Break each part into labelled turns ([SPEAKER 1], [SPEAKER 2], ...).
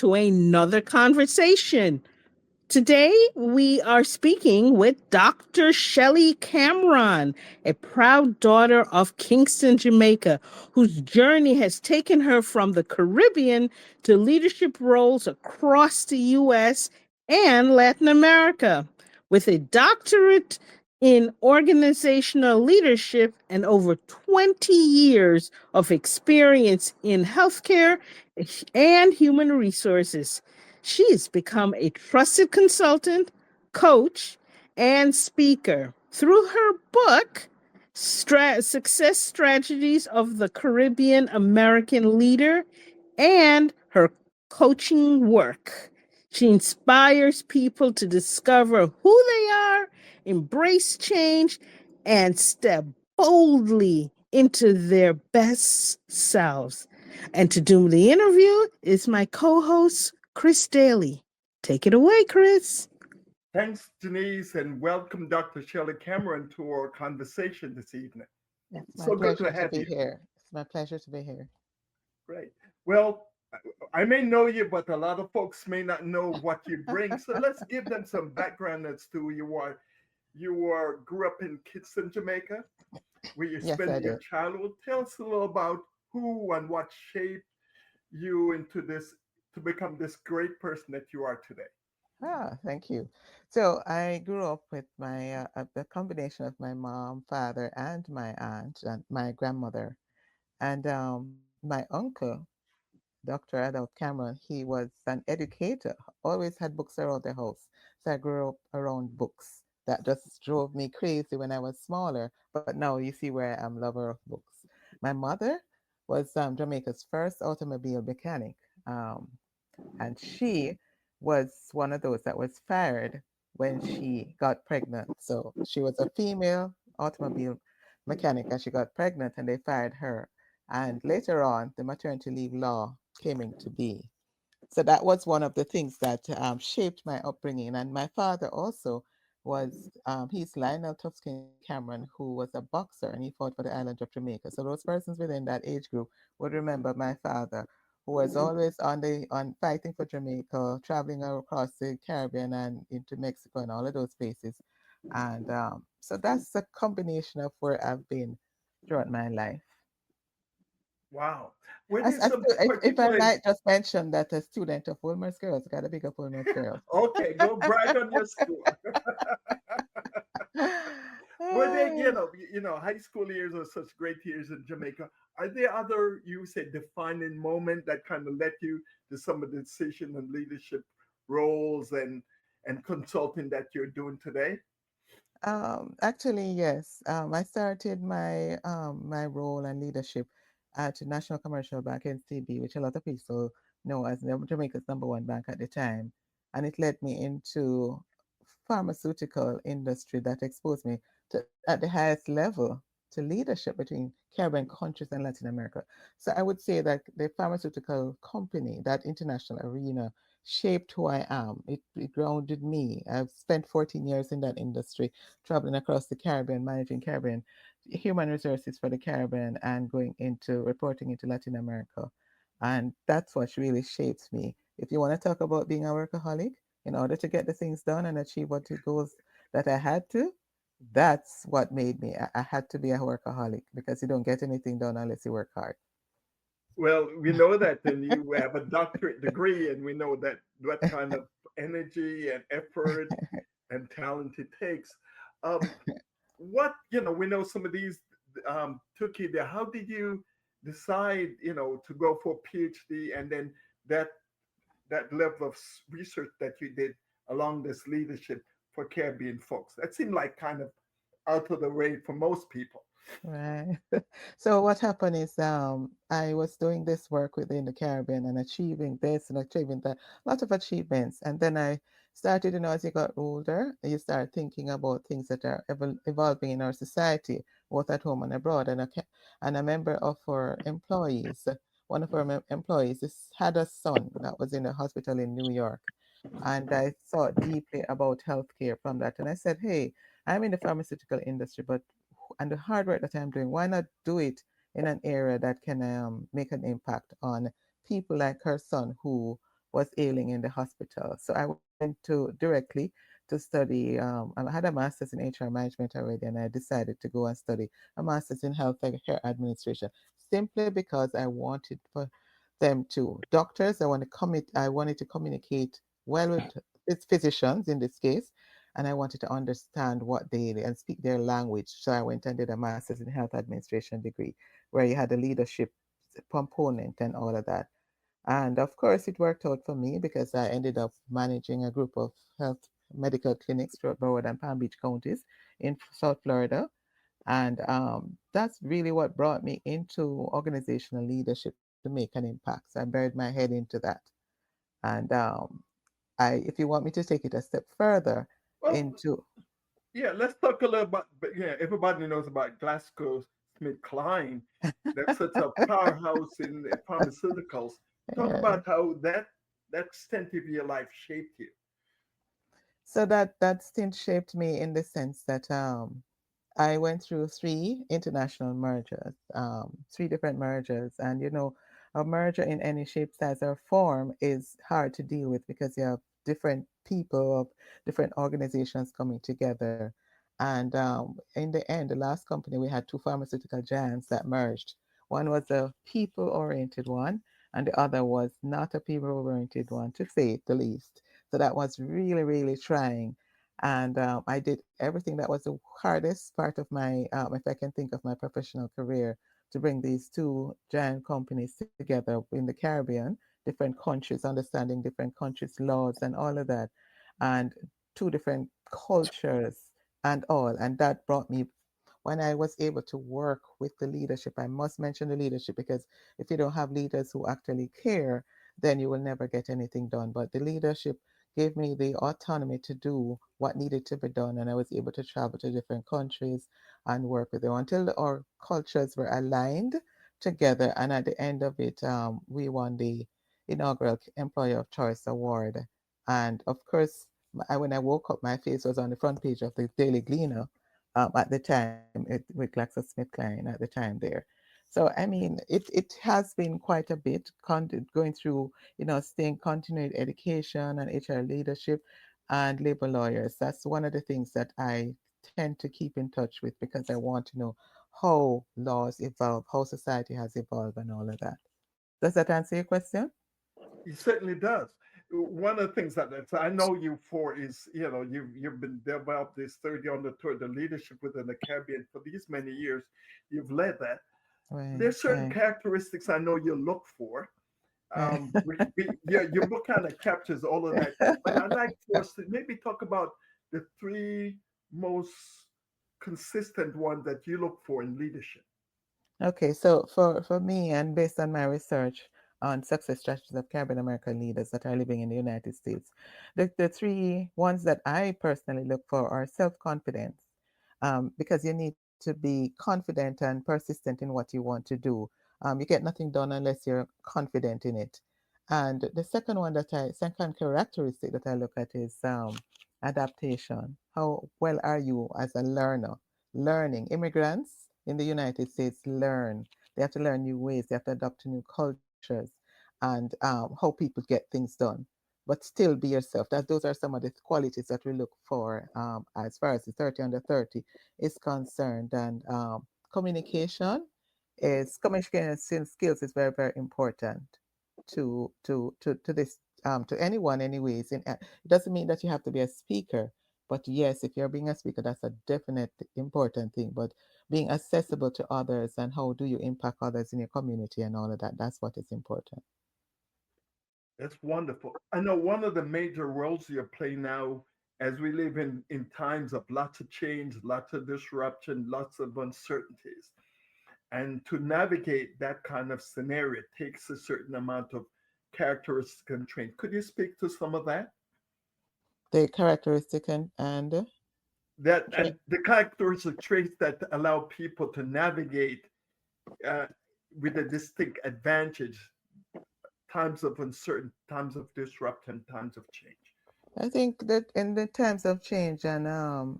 [SPEAKER 1] to another conversation. Today, we are speaking with Dr. Shelly Cameron, a proud daughter of Kingston, Jamaica, whose journey has taken her from the Caribbean to leadership roles across the U.S. and Latin America. With a doctorate in organizational leadership and over 20 years of experience in healthcare and human resources, she has become a trusted consultant, coach, and speaker. Through her book, Success Strategies of the Caribbean American Leader, and her coaching work, she inspires people to discover who they are, embrace change, and step boldly into their best selves. And to do the interview is my co host, Chris Daly. Take it away, Chris.
[SPEAKER 2] Thanks, Denise, and welcome Dr. Shelly Cameron to our conversation this evening.
[SPEAKER 3] It's my
[SPEAKER 2] So good to
[SPEAKER 3] pleasure to
[SPEAKER 2] have
[SPEAKER 3] be
[SPEAKER 2] you.
[SPEAKER 3] here. It's my pleasure to be here.
[SPEAKER 2] Great. Well, I may know you, but a lot of folks may not know what you bring. So let's give them some background as to who you are. Grew up in Kingston, Jamaica, where you
[SPEAKER 3] Yes, I
[SPEAKER 2] spent your
[SPEAKER 3] did.
[SPEAKER 2] childhood. Tell us a little about who and what shaped you into this to become this great person that you are today.
[SPEAKER 3] Thank you. So I grew up with the combination of my mom, father, and my aunt and my grandmother. And my uncle, Dr. Adolf Cameron, he was an educator, always had books around the house. So I grew up around books. That just drove me crazy when I was smaller. But now you see where I am, lover of books. My mother was Jamaica's first automobile mechanic. Um, and she was one of those that was fired when she got pregnant. So she was a female automobile mechanic and she got pregnant and they fired her. And later on, the maternity leave law came into being. So that was one of the things that shaped my upbringing. And my father also he's Lionel Tufskin Cameron, who was a boxer and he fought for the island of Jamaica. So those persons within that age group would remember my father, who was always on fighting for Jamaica, traveling across the Caribbean and into Mexico and all of those places. And so that's a combination of where I've been throughout my life.
[SPEAKER 2] Wow. Were there some
[SPEAKER 3] If I
[SPEAKER 2] particular
[SPEAKER 3] might just mention that a student of Woolmer's Girls, got a big up Woolmer's Girls.
[SPEAKER 2] okay, go brag on your school. Were there, high school years are such great years in Jamaica. Are there other, you said, defining moment that kind of led you to some of the decision and leadership roles and consulting that you're doing today?
[SPEAKER 3] Actually, yes. I started my role and leadership at National Commercial Bank (NCB), which a lot of people know as Jamaica's number one bank at the time, and it led me into pharmaceutical industry that exposed me to at the highest level to leadership between Caribbean countries and Latin America. So I would say that the pharmaceutical company, that international arena, shaped who I am. It grounded me. I've spent 14 years in that industry, traveling across the Caribbean, managing Caribbean human resources for the Caribbean and going into reporting into Latin America. And that's what really shapes me. If you want to talk about being a workaholic, in order to get the things done and achieve what the goals that I had to, that's what made me. I had to be a workaholic because you don't get anything done unless you work hard.
[SPEAKER 2] Well, we know that, and you have a doctorate degree, and we know that what kind of energy and effort and talent it takes. Um, we know some of these took you there. How did you decide, to go for a PhD and then that that level of research that you did along this leadership for Caribbean folks? That seemed like kind of out of the way for most people.
[SPEAKER 3] Right. So what happened is I was doing this work within the Caribbean and achieving this and achieving that, a lot of achievements. And then I started, as you got older, you start thinking about things that are evolving in our society, both at home and abroad. And a member of our employees, one of our employees, had a son that was in a hospital in New York. And I thought deeply about healthcare from that. And I said, hey, I'm in the pharmaceutical industry, but and the hard work that I'm doing, why not do it in an area that can make an impact on people like her son who was ailing in the hospital. So I went to directly to study. I had a master's in HR management already, and I decided to go and study a master's in health and care administration simply because I wanted for them to doctors. I wanted to communicate well with its physicians in this case, and I wanted to understand what they and speak their language. So I went and did a master's in health administration degree, where you had a leadership component and all of that. And of course, it worked out for me because I ended up managing a group of health medical clinics throughout Broward and Palm Beach counties in South Florida. And that's really what brought me into organizational leadership to make an impact. So I buried my head into that. And if you want me to take it a step further
[SPEAKER 2] Well,
[SPEAKER 3] into,
[SPEAKER 2] yeah, let's talk a little about, but yeah, everybody knows about Glasgow Smith Kline. That's such a powerhouse in pharmaceuticals. Talk
[SPEAKER 3] uh,
[SPEAKER 2] about how that extent of your life shaped you.
[SPEAKER 3] so that stint shaped me in the sense that I went through three international mergers, three different mergers. And a merger in any shape, size, or form is hard to deal with because you have different people of different organizations coming together. And in the end, the last company, we had two pharmaceutical giants that merged. One was a people oriented one, and the other was not a people oriented one, to say it the least. So that was really, really trying. And I did everything that was the hardest part of my, if I can think of my professional career, to bring these two giant companies together in the Caribbean, different countries, understanding different countries' laws and all of that, and two different cultures and all. And that brought me, when I was able to work with the leadership, I must mention the leadership because if you don't have leaders who actually care, then you will never get anything done. But the leadership gave me the autonomy to do what needed to be done. And I was able to travel to different countries and work with them until our cultures were aligned together. And at the end of it, we won the inaugural Employer of Choice Award. And of course, when I woke up, my face was on the front page of the Daily Gleaner at the time with GlaxoSmithKline at the time there. So I mean, it has been quite a bit going through, staying continuing education and HR leadership and labor lawyers. That's one of the things that I tend to keep in touch with because I want to know how laws evolve, how society has evolved, and all of that. Does that answer your question?
[SPEAKER 2] It certainly does. One of the things that I know you for is, you've been developed this 30 on the tour, the leadership within the Caribbean for these many years. You've led that.
[SPEAKER 3] Right,
[SPEAKER 2] There's certain
[SPEAKER 3] right,
[SPEAKER 2] characteristics I know you look for.
[SPEAKER 3] right.
[SPEAKER 2] Yeah, your book kind of captures all of that. But I'd like for us to maybe talk about the three most consistent ones that you look for in leadership.
[SPEAKER 3] Okay, so for me, and based on my research on success strategies of Caribbean American leaders that are living in the United States, the three ones that I personally look for are self-confidence, because you need to be confident and persistent in what you want to do. You get nothing done unless you're confident in it. And the second characteristic that I look at is adaptation. How well are you as a learner? Learning. Immigrants in the United States learn. They have to learn new ways. They have to adapt to new cultures and how people get things done. But still be yourself. Those are some of the qualities that we look for as far as the 30 under 30 is concerned. And communication skills is very, very important to this to anyone anyways. And it doesn't mean that you have to be a speaker, but yes, if you're being a speaker, that's a definite important thing. But being accessible to others and how do you impact others in your community and all of that, that's what is important.
[SPEAKER 2] That's wonderful. I know one of the major roles you play now, as we live in times of lots of change, lots of disruption, lots of uncertainties. And to navigate that kind of scenario takes a certain amount of characteristic and train. Could you speak to some of that?
[SPEAKER 3] The characteristic and
[SPEAKER 2] That
[SPEAKER 3] tra-
[SPEAKER 2] and the characteristic traits that allow people to navigate uh, with a distinct advantage times of uncertain, times of disruption, times of change.
[SPEAKER 3] I think that in the times of change and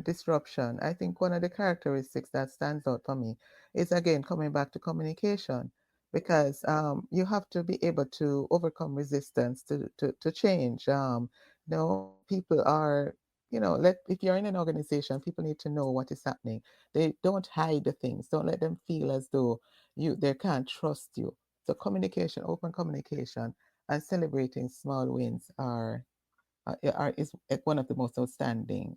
[SPEAKER 3] disruption, I think one of the characteristics that stands out for me is again coming back to communication. because you have to be able to overcome resistance to change. People are, if you're in an organization, people need to know what is happening. They don't hide the things. Don't let them feel as though they can't trust you. So communication, open communication, and celebrating small wins is one of the most outstanding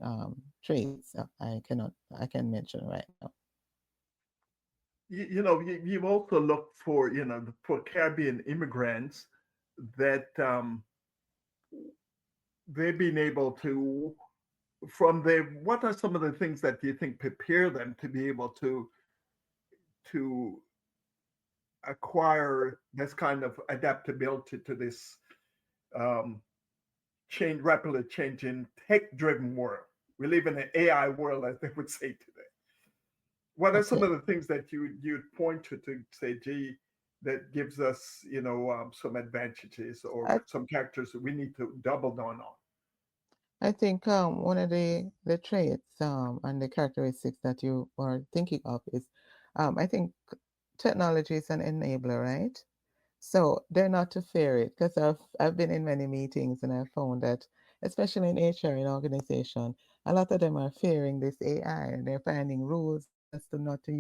[SPEAKER 3] traits I can mention right now.
[SPEAKER 2] You've also looked for, for Caribbean immigrants that they've been able to, what are some of the things that you think prepare them to be able to acquire this kind of adaptability to this um, rapidly changing tech-driven world? We live in an AI world, as they would say today. What are some
[SPEAKER 3] Okay.
[SPEAKER 2] of the things that you'd point to say, gee, that gives us, some advantages or
[SPEAKER 3] I
[SPEAKER 2] some characters that we need to double down on?
[SPEAKER 3] I think one of the traits and the characteristics that you are thinking of is, I think technology is an enabler, right? So they're not to fear it, because I've been in many meetings and I've found that, especially in HR in organization, a lot of them are fearing this AI and they're finding rules as to not to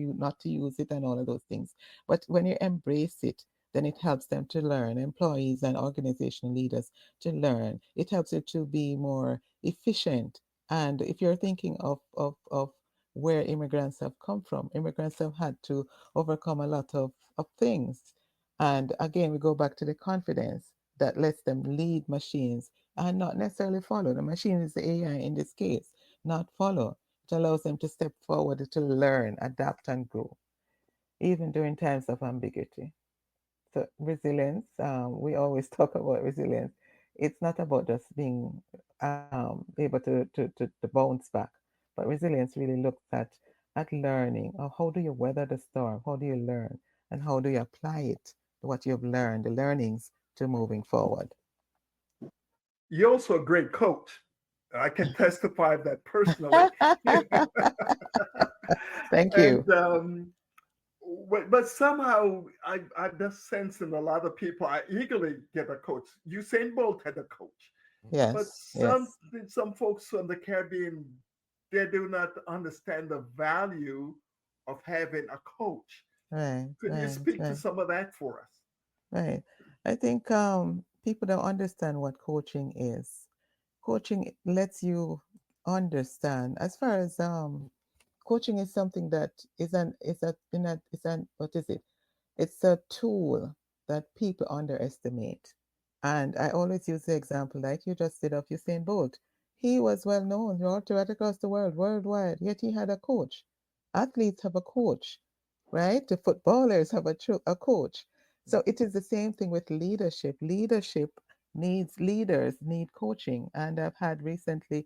[SPEAKER 3] use it and all of those things. But when you embrace it, then it helps them to learn. Employees and organizational leaders to learn. It helps you to be more efficient. And if you're thinking of where immigrants have come from, immigrants have had to overcome a lot of things, and again, we go back to the confidence that lets them lead machines and not necessarily follow. The machine is the AI in this case, not follow. It allows them to step forward to learn, adapt, and grow, even during times of ambiguity. So, resilience, we always talk about resilience. It's not about just being able to bounce back, but resilience really looks at learning. How do you weather the storm? How do you learn? And how do you apply it, what you've learned, the learnings, to moving forward?
[SPEAKER 2] You're also a great coach. I can testify of that personally.
[SPEAKER 3] Thank you.
[SPEAKER 2] And but somehow I just sense in a lot of people I eagerly get a coach. Usain Bolt had a coach, but
[SPEAKER 3] Yes, yes.
[SPEAKER 2] some folks from the Caribbean, they do not understand the value of having a coach.
[SPEAKER 3] Right,
[SPEAKER 2] Could you
[SPEAKER 3] right,
[SPEAKER 2] speak to
[SPEAKER 3] right,
[SPEAKER 2] some of that for us?
[SPEAKER 3] right. I think people don't understand what coaching is. Coaching lets you understand, as far as coaching is something that is an what is it? It's a tool that people underestimate. And I always use the example, like you just did, of Usain Bolt. He was well known right across the world, worldwide, yet he had a coach. Athletes have a coach, right? The footballers have a coach. So it is the same thing with leadership. Leaders need coaching. And I've had recently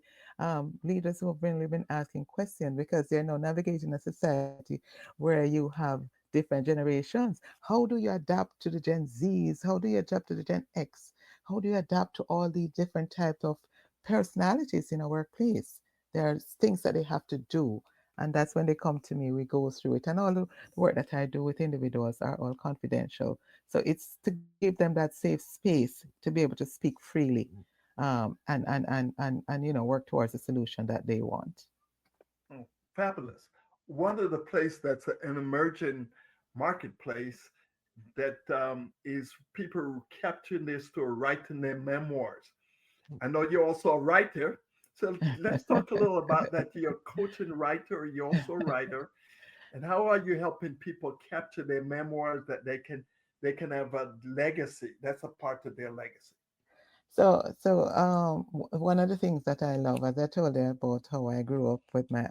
[SPEAKER 3] leaders who have really been asking questions because they're now navigating a society where you have different generations. How do you adapt to the Gen Zs? How do you adapt to the Gen X? How do you adapt to all the different types of personalities in a workplace? There are things that they have to do. And that's when they come to me, we go through it. And all the work that I do with individuals are all confidential. So it's to give them that safe space to be able to speak freely, and work towards a solution that they want.
[SPEAKER 2] Oh, fabulous. One of the place that's an emerging marketplace that is people capturing their story, writing their memoirs. I know you're also a writer. So let's talk a little about that. You're a coach and writer, you're also a writer. And how are you helping people capture their memoirs that they can have a legacy? That's a part of their legacy.
[SPEAKER 3] One of the things that I love, as I told you about how I grew up with my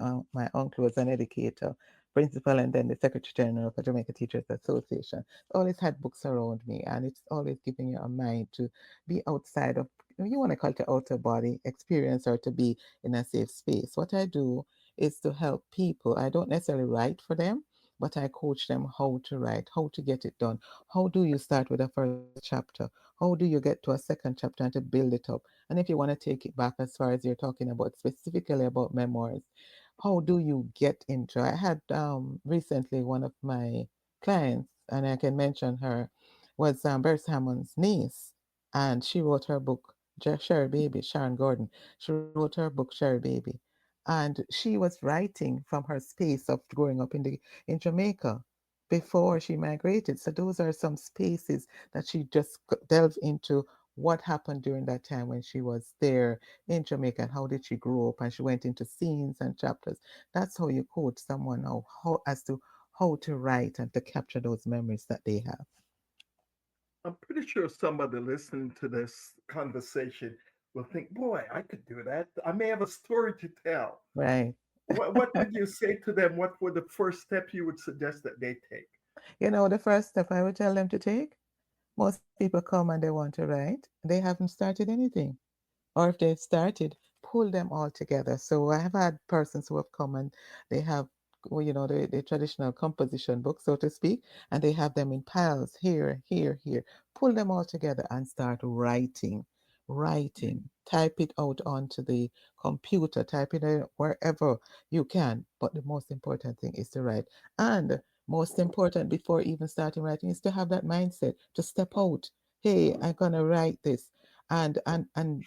[SPEAKER 3] uncle was an educator, principal, and then the Secretary General of the Jamaica Teachers Association. Always had books around me, and it's always giving you a mind to be outside of, you want to call it outer body experience, or to be in a safe space. What I do is to help people. I don't necessarily write for them, but I coach them how to write, how to get it done. How do you start with a first chapter? How do you get to a second chapter and to build it up? And if you want to take it back as far as you're talking about, specifically about memoirs, how do you get into? I had recently one of my clients. and I can mention her, was Bert Hammond's niece, and she wrote her book, Sherry Baby, Sharon Gordon. She wrote her book, Sherry Baby, and she was writing from her space of growing up in Jamaica before she migrated. So those are some spaces that she just delved into what happened during that time when she was there in Jamaica and how did she grow up, and she went into scenes and chapters. That's how you coach someone how as to how to write and to capture those memories that they have.
[SPEAKER 2] I'm pretty sure somebody listening to this conversation will think, boy, I could do that. I may have a story to tell.
[SPEAKER 3] Right.
[SPEAKER 2] What would you say to them? What would the first step you would suggest that they take?
[SPEAKER 3] You know, the first step I would tell them to take, most people come and they want to write. They haven't started anything. Or if they've started, pull them all together. So I have had persons who have come and they have, well, the traditional composition book, so to speak, and they have them in piles here, here, here. Pull them all together and start writing. Writing. Type it out onto the computer, type it in wherever you can. But the most important thing is to write. And most important before even starting writing is to have that mindset to step out. Hey, I'm gonna write this, and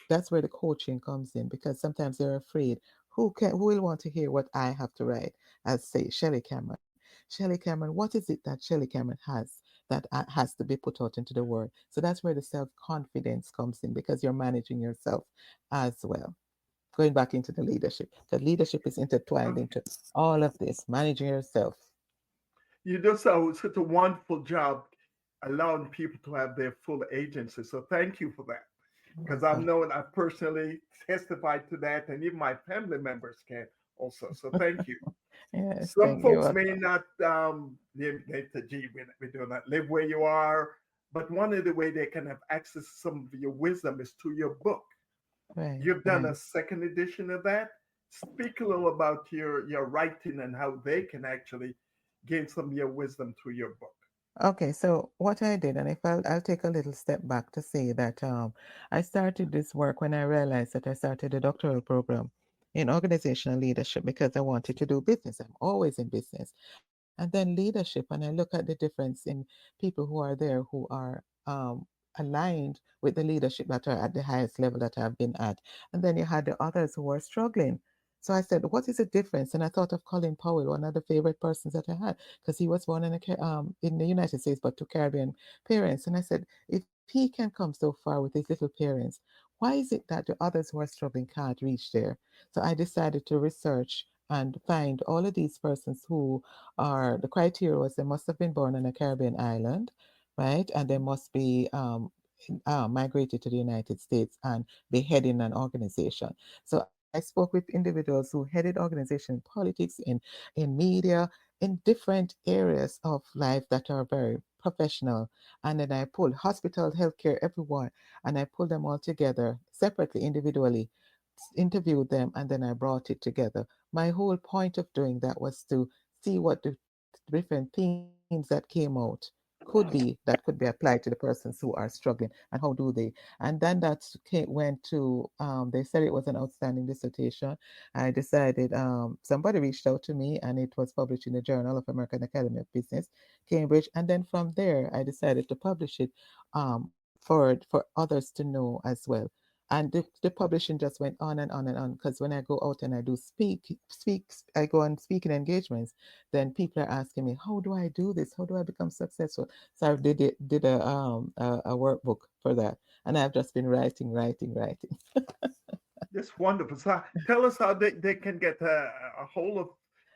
[SPEAKER 3] that's where the coaching comes in, because sometimes they're afraid who will want to hear what I have to write, as say Shelly Cameron. Shelly Cameron, what is it that Shelly Cameron has that has to be put out into the world? So that's where the self-confidence comes in, because you're managing yourself as well. Going back into the leadership, the leadership is intertwined into all of this, managing yourself.
[SPEAKER 2] You do such a wonderful job allowing people to have their full agency. So thank you for that. Because I've
[SPEAKER 3] Welcome.
[SPEAKER 2] known I personally testified to that, and even my family members can also. So thank you.
[SPEAKER 3] Yes,
[SPEAKER 2] Some
[SPEAKER 3] thank you.
[SPEAKER 2] folks may
[SPEAKER 3] Welcome.
[SPEAKER 2] not, they say, gee, we do not live where you are. But one of the way they can have access to some of your wisdom is through your book.
[SPEAKER 3] Right,
[SPEAKER 2] You've done
[SPEAKER 3] right.
[SPEAKER 2] a second edition of that. Speak a little about your writing and how they can actually gain some of your wisdom through your book.
[SPEAKER 3] Okay, so what I did, and if I'll take a little step back to say that I started this work when I realized that I started a doctoral program in organizational leadership because I wanted to do business. I'm always in business. And then leadership, and I look at the difference in people who are there who are aligned with the leadership that are at the highest level that I've been at. And then you had the others who were struggling. So I said, what is the difference? And I thought of Colin Powell, one of the favorite persons that I had, because he was born in the United States, but to Caribbean parents. And I said, if he can come so far with his little parents, why is it that the others who are struggling can't reach there? So I decided to research and find all of these persons who are, the criteria was they must have been born on a Caribbean island, right? And they must be migrated to the United States and be heading an organization. So I spoke with individuals who headed organizations in politics, in media, in different areas of life that are very professional. And then I pulled hospital, healthcare, everyone, and I pulled them all together separately, individually, interviewed them, and then I brought it together. My whole point of doing that was to see what the different themes that came out that could be applied to the persons who are struggling, and how do they. And then went to, they said it was an outstanding dissertation. I decided, somebody reached out to me, and it was published in the Journal of American Academy of Business, Cambridge. And then from there, I decided to publish it for others to know as well. And the publishing just went on and on and on, because when I go out and I do I go on speaking engagements, then people are asking me, how do I do this? How do I become successful? So I did a workbook for that, and I've just been writing, writing, writing.
[SPEAKER 2] That's wonderful. So tell us how they can get a hold of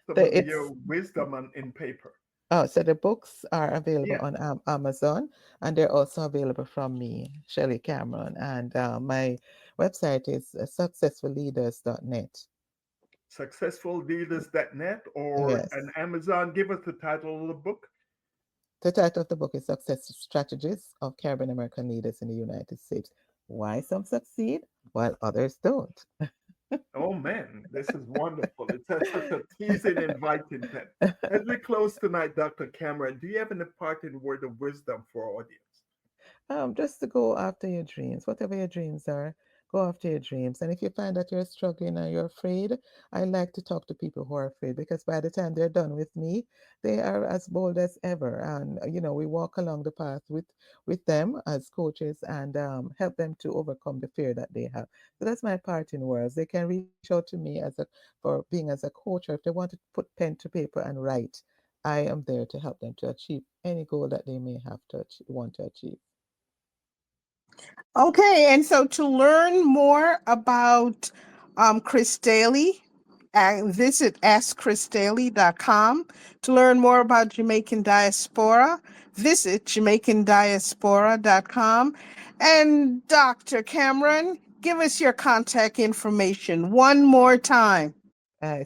[SPEAKER 2] some of your
[SPEAKER 3] It's
[SPEAKER 2] wisdom in paper.
[SPEAKER 3] Oh, so the books are available
[SPEAKER 2] Yeah,
[SPEAKER 3] on Amazon, and they're also available from me, Shelly Cameron. And my website is successfulleaders.net.
[SPEAKER 2] successfulleaders.net or
[SPEAKER 3] Yes.
[SPEAKER 2] an Amazon. Give us the title of the book.
[SPEAKER 3] The title of the book is Success Strategies of Caribbean American Leaders in the United States. Why some succeed while others don't.
[SPEAKER 2] Oh man, this is wonderful. It's such a teasing, inviting thing. As we close tonight, Dr. Cameron, do you have an parting word of wisdom for our audience?
[SPEAKER 3] Just to go after your dreams, whatever your dreams are, Go after your dreams. And if you find that you're struggling and you're afraid, I like to talk to people who are afraid, because by the time they're done with me, they are as bold as ever. And we walk along the path with them as coaches, and help them to overcome the fear that they have. So that's my part in words. They can reach out to me for being as a coach, or if they want to put pen to paper and write, I am there to help them to achieve any goal that they may have to want to achieve.
[SPEAKER 1] Okay, and so to learn more about Chris Daly, visit askchrisdaly.com. To learn more about Jamaican Diaspora, visit jamaicandiaspora.com. And Dr. Cameron, give us your contact information one more time.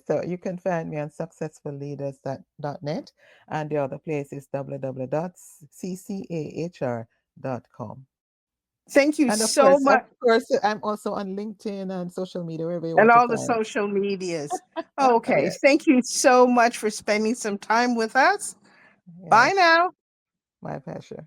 [SPEAKER 3] So you can find me on successfulleaders.net, and the other place is www.ccahr.com.
[SPEAKER 1] Thank you
[SPEAKER 3] And
[SPEAKER 1] so
[SPEAKER 3] of
[SPEAKER 1] much.
[SPEAKER 3] course, I'm also on LinkedIn and social media, wherever you
[SPEAKER 1] And
[SPEAKER 3] want to
[SPEAKER 1] all the
[SPEAKER 3] find.
[SPEAKER 1] social medias. Okay,
[SPEAKER 3] Yes,
[SPEAKER 1] thank you so much for spending some time with us. Bye
[SPEAKER 3] yes,
[SPEAKER 1] now.
[SPEAKER 3] my pleasure.